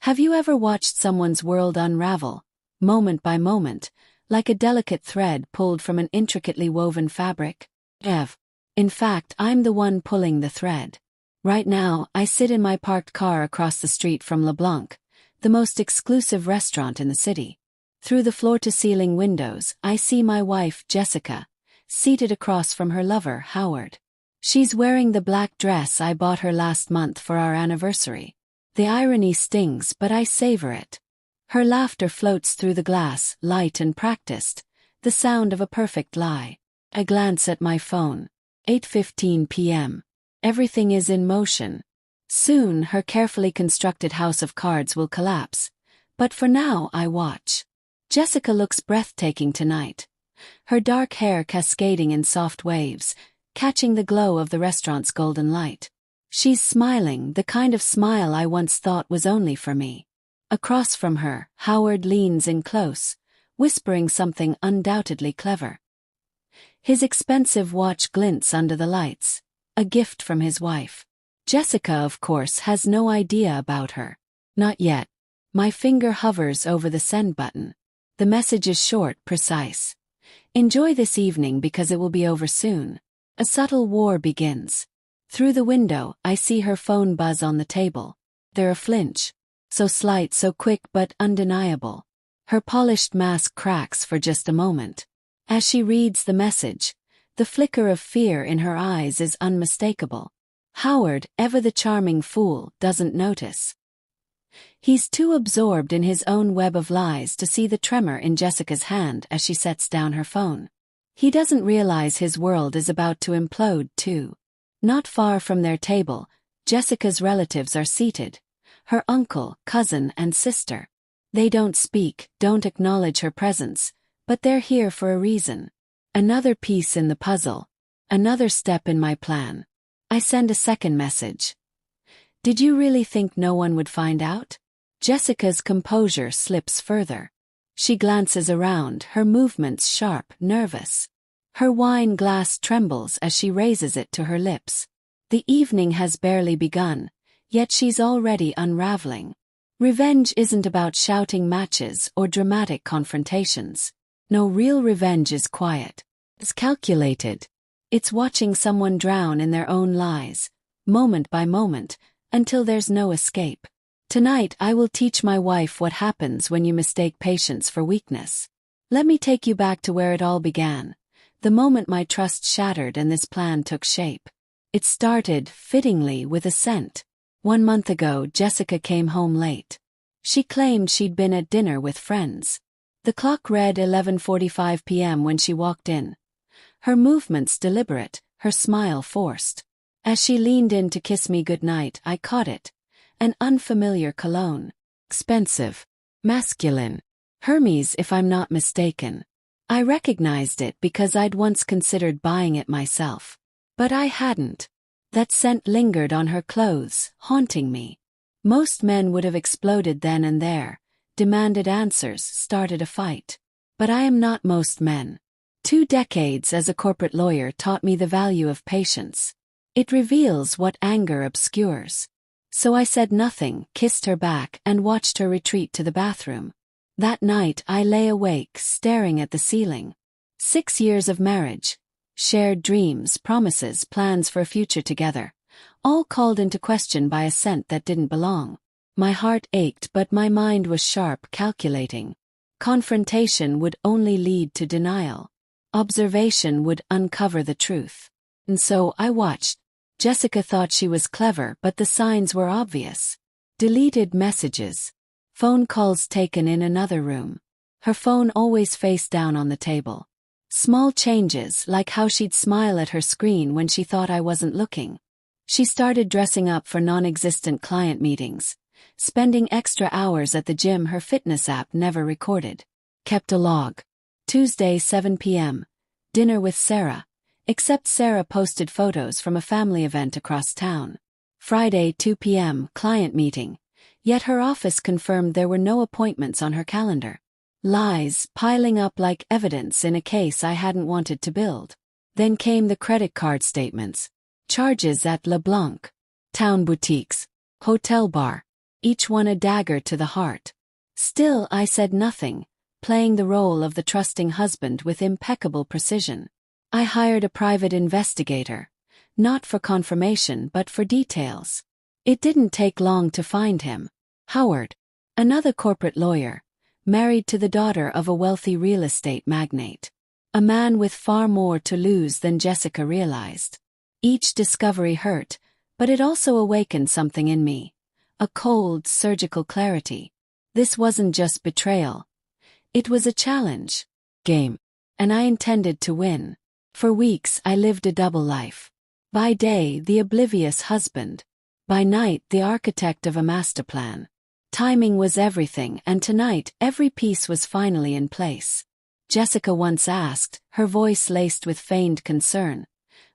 Have you ever watched someone's world unravel, moment by moment, like a delicate thread pulled from an intricately woven fabric? In fact, I'm the one pulling the thread. Right now, I sit in my parked car across the street from LeBlanc, the most exclusive restaurant in the city. Through the floor-to-ceiling windows, I see my wife, Jessica, seated across from her lover, Howard. She's wearing the black dress I bought her last month for our anniversary. The irony stings, but I savor it. Her laughter floats through the glass, light and practiced, the sound of a perfect lie. I glance at my phone. 8:15 p.m. Everything is in motion. Soon, her carefully constructed house of cards will collapse. But for now, I watch. Jessica looks breathtaking tonight. Her dark hair cascading in soft waves, catching the glow of the restaurant's golden light. She's smiling, the kind of smile I once thought was only for me. Across from her, Howard leans in close, whispering something undoubtedly clever. His expensive watch glints under the lights, a gift from his wife. Jessica, of course, has no idea about her. Not yet. My finger hovers over the send button. The message is short, precise. Enjoy this evening because it will be over soon. A subtle war begins. Through the window, I see her phone buzz on the table. There a flinch. So slight, so quick, but undeniable. Her polished mask cracks for just a moment. As she reads the message, the flicker of fear in her eyes is unmistakable. Howard, ever the charming fool, doesn't notice. He's too absorbed in his own web of lies to see the tremor in Jessica's hand as she sets down her phone. He doesn't realize his world is about to implode too. Not far from their table, Jessica's relatives are seated. Her uncle, cousin, and sister. They don't speak, don't acknowledge her presence, but they're here for a reason. Another piece in the puzzle. Another step in my plan. I send a second message. Did you really think no one would find out? Jessica's composure slips further. She glances around, her movements sharp, nervous. Her wine glass trembles as she raises it to her lips. The evening has barely begun, yet she's already unraveling. Revenge isn't about shouting matches or dramatic confrontations. No, real revenge is quiet. It's calculated. It's watching someone drown in their own lies, moment by moment, until there's no escape. Tonight I will teach my wife what happens when you mistake patience for weakness. Let me take you back to where it all began, the moment my trust shattered and this plan took shape. It started, fittingly, with a scent. 1 month ago, Jessica came home late. She claimed she'd been at dinner with friends. The clock read 11:45 p.m. when she walked in. Her movements deliberate, her smile forced. As she leaned in to kiss me goodnight, I caught it. An unfamiliar cologne. Expensive. Masculine. Hermes, if I'm not mistaken. I recognized it because I'd once considered buying it myself. But I hadn't. That scent lingered on her clothes, haunting me. Most men would have exploded then and there, demanded answers, started a fight. But I am not most men. 2 decades as a corporate lawyer taught me the value of patience. It reveals what anger obscures. So I said nothing, kissed her back, and watched her retreat to the bathroom. That night I lay awake, staring at the ceiling. 6 years of marriage. Shared dreams, promises, plans for a future together. All called into question by a scent that didn't belong. My heart ached, but my mind was sharp, calculating. Confrontation would only lead to denial. Observation would uncover the truth. And so I watched. Jessica thought she was clever, but the signs were obvious. Deleted messages. Phone calls taken in another room. Her phone always face down on the table. Small changes, like how she'd smile at her screen when she thought I wasn't looking. She started dressing up for non-existent client meetings, spending extra hours at the gym her fitness app never recorded. Kept a log. Tuesday, 7 p.m. Dinner with Sarah. Except Sarah posted photos from a family event across town. Friday, 2 p.m., client meeting. Yet her office confirmed there were no appointments on her calendar. Lies piling up like evidence in a case I hadn't wanted to build. Then came the credit card statements. Charges at LeBlanc. Town boutiques. Hotel bar. each one a dagger to the heart. Still, I said nothing, playing the role of the trusting husband with impeccable precision. I hired a private investigator, not for confirmation but for details. It didn't take long to find him. Howard, another corporate lawyer, married to the daughter of a wealthy real estate magnate. A man with far more to lose than Jessica realized. Each discovery hurt, but it also awakened something in me. A cold, surgical clarity. This wasn't just betrayal. It was a challenge. Game. And I intended to win. For weeks I lived a double life. By day, the oblivious husband. By night, the architect of a master plan. Timing was everything, and tonight every piece was finally in place. Jessica once asked, her voice laced with feigned concern,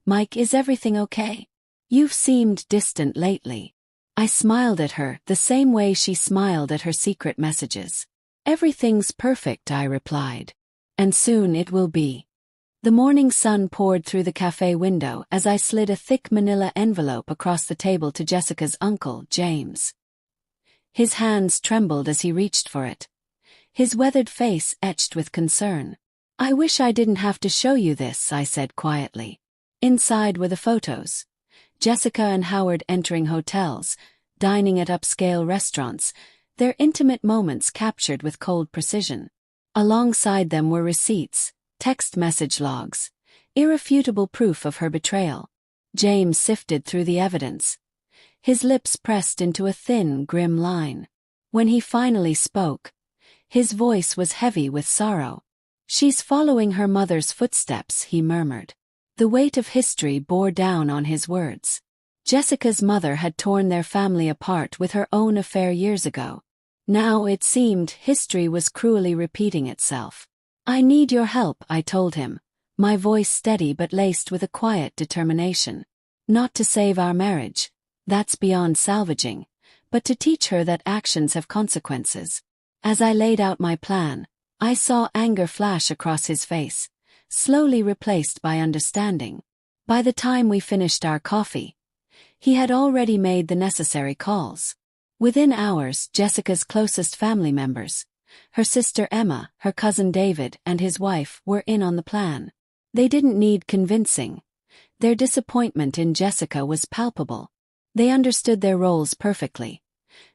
"Mike, is everything okay? You've seemed distant lately." I smiled at her the same way she smiled at her secret messages. "Everything's perfect," I replied. "And soon it will be." The morning sun poured through the cafe window as I slid a thick manila envelope across the table to Jessica's uncle, James. His hands trembled as he reached for it, his weathered face etched with concern. "I wish I didn't have to show you this," I said quietly. Inside were the photos. Jessica and Howard entering hotels, dining at upscale restaurants, their intimate moments captured with cold precision. Alongside them were receipts, text message logs, irrefutable proof of her betrayal. James sifted through the evidence, his lips pressed into a thin, grim line. When he finally spoke, his voice was heavy with sorrow. "She's following her mother's footsteps," he murmured. The weight of history bore down on his words. Jessica's mother had torn their family apart with her own affair years ago. Now, it seemed, history was cruelly repeating itself. "I need your help," I told him, my voice steady but laced with a quiet determination. "Not to save our marriage. That's beyond salvaging. But to teach her that actions have consequences." As I laid out my plan, I saw anger flash across his face, slowly replaced by understanding. By the time we finished our coffee, he had already made the necessary calls. Within hours, Jessica's closest family members, her sister Emma, her cousin David, and his wife, were in on the plan. They didn't need convincing. Their disappointment in Jessica was palpable. They understood their roles perfectly.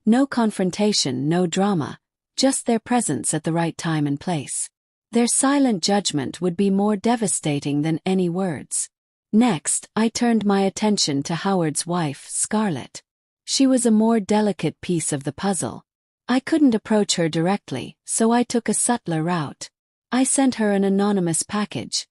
No confrontation, no drama, just their presence at the right time and place. Their silent judgment would be more devastating than any words. Next, I turned my attention to Howard's wife, Scarlett. She was a more delicate piece of the puzzle. I couldn't approach her directly, so I took a subtler route. I sent her an anonymous package.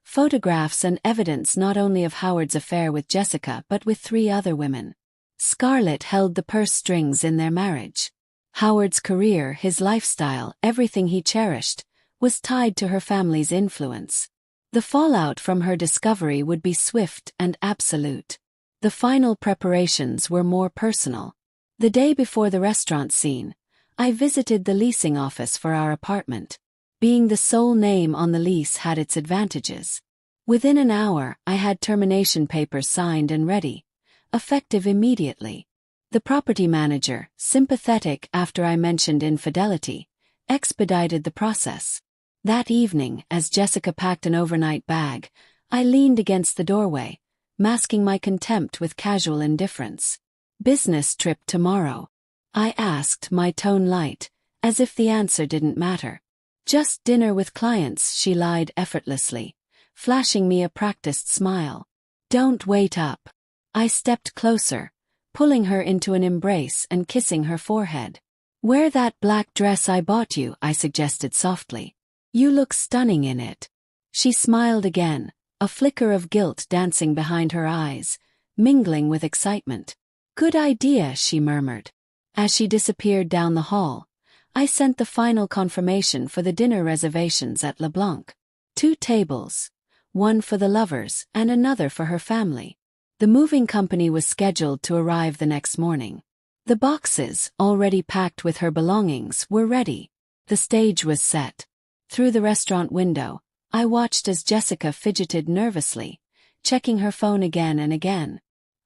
Photographs and evidence not only of Howard's affair with Jessica but with 3 other women. Scarlett held the purse strings in their marriage. Howard's career, his lifestyle, everything he cherished, was tied to her family's influence. The fallout from her discovery would be swift and absolute. The final preparations were more personal. The day before the restaurant scene, I visited the leasing office for our apartment. Being the sole name on the lease had its advantages. Within an hour, I had termination papers signed and ready, effective immediately. The property manager, sympathetic after I mentioned infidelity, expedited the process. That evening, as Jessica packed an overnight bag, I leaned against the doorway, masking my contempt with casual indifference. "Business trip tomorrow?" I asked, my tone light, as if the answer didn't matter. "Just dinner with clients," she lied effortlessly, flashing me a practiced smile. "Don't wait up." I stepped closer, pulling her into an embrace and kissing her forehead. "Wear that black dress I bought you," I suggested softly. "You look stunning in it." She smiled again, a flicker of guilt dancing behind her eyes, mingling with excitement. "Good idea," she murmured. As she disappeared down the hall, I sent the final confirmation for the dinner reservations at LeBlanc. 2 tables, one for the lovers and another for her family. The moving company was scheduled to arrive the next morning. The boxes, already packed with her belongings, were ready. The stage was set. Through the restaurant window, I watched as Jessica fidgeted nervously, checking her phone again and again.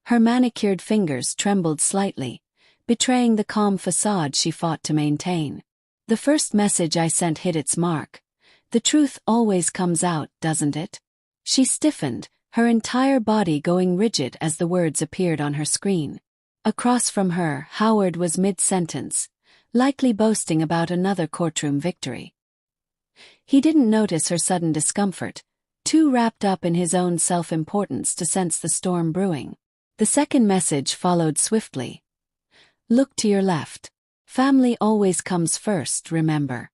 Her manicured fingers trembled slightly, betraying the calm facade she fought to maintain. The first message I sent hit its mark. The truth always comes out, doesn't it? She stiffened, her entire body going rigid as the words appeared on her screen. Across from her, Howard was mid-sentence, likely boasting about another courtroom victory. He didn't notice her sudden discomfort, too wrapped up in his own self-importance to sense the storm brewing. The second message followed swiftly. Look to your left. Family always comes first, remember.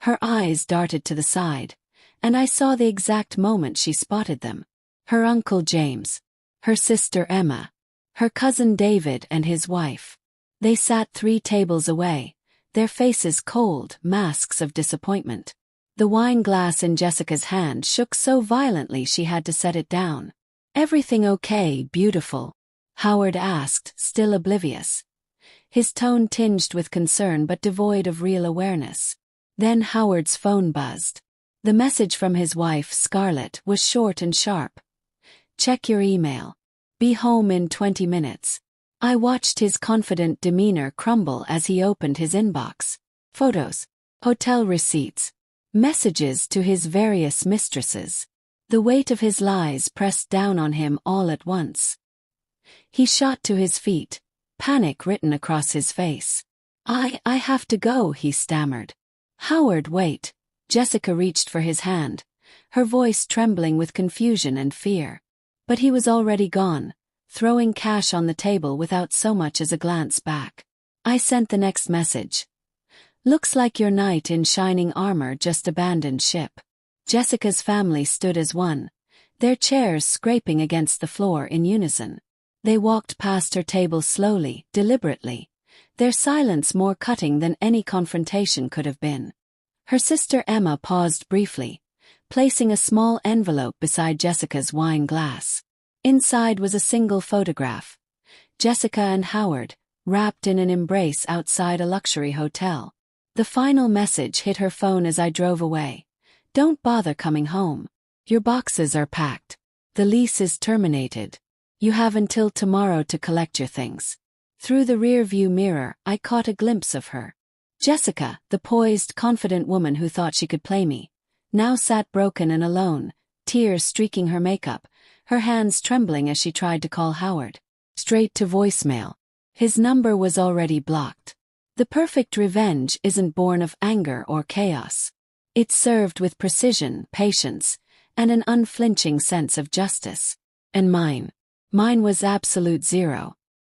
Her eyes darted to the side, and I saw the exact moment she spotted them. Her uncle James, her sister Emma, her cousin David and his wife. They sat 3 tables away, their faces cold, masks of disappointment. The wine glass in Jessica's hand shook so violently she had to set it down. Everything okay, beautiful? Howard asked, still oblivious. His tone tinged with concern but devoid of real awareness. Then Howard's phone buzzed. The message from his wife, Scarlett, was short and sharp. Check your email. Be home in 20 minutes. I watched his confident demeanor crumble as he opened his inbox. Photos, hotel receipts, messages to his various mistresses. The weight of his lies pressed down on him all at once. He shot to his feet, panic written across his face. I have to go, he stammered. Howard, wait. Jessica reached for his hand, her voice trembling with confusion and fear. But he was already gone, throwing cash on the table without so much as a glance back. I sent the next message. Looks like your knight in shining armor just abandoned ship. Jessica's family stood as one, their chairs scraping against the floor in unison. They walked past her table slowly, deliberately, their silence more cutting than any confrontation could have been. Her sister Emma paused briefly, placing a small envelope beside Jessica's wine glass. Inside was a single photograph. Jessica and Howard, wrapped in an embrace outside a luxury hotel. The final message hit her phone as I drove away. Don't bother coming home. Your boxes are packed. The lease is terminated. You have until tomorrow to collect your things. Through the rear-view mirror, I caught a glimpse of her. Jessica, the poised, confident woman who thought she could play me, now sat broken and alone, tears streaking her makeup, her hands trembling as she tried to call Howard. Straight to voicemail. His number was already blocked. The perfect revenge isn't born of anger or chaos. It's served with precision, patience, and an unflinching sense of justice. And mine was absolute zero.